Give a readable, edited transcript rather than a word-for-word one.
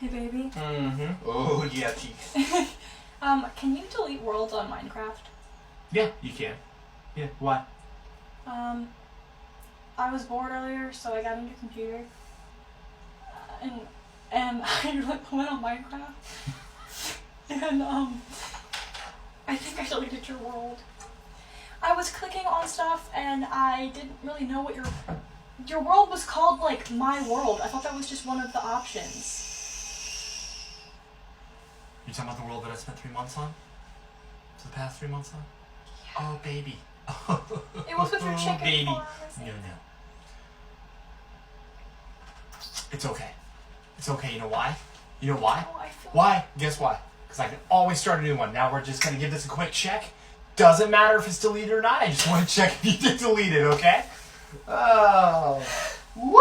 Hey, baby. Mm-hmm. Oh, yeah, teeth. Can you delete worlds on Minecraft? Yeah, you can. Yeah, why? I was bored earlier, so I got into computer. And I went on Minecraft. And, I think I deleted your world. I was clicking on stuff, and I didn't really know what your world was called, like, My World. I thought that was just one of the options. You're talking about the world that I spent 3 months on? For the past 3 months on? Yeah. Oh, baby. It was with your chicken baby. farm. No. It's okay. It's okay. You know why? You know why? Oh, I feel Why? Guess why? Because I can always start a new one. Now we're just going to give this a quick check. Doesn't matter if it's deleted or not. I just want to check if you did delete it, okay? Oh. Woo!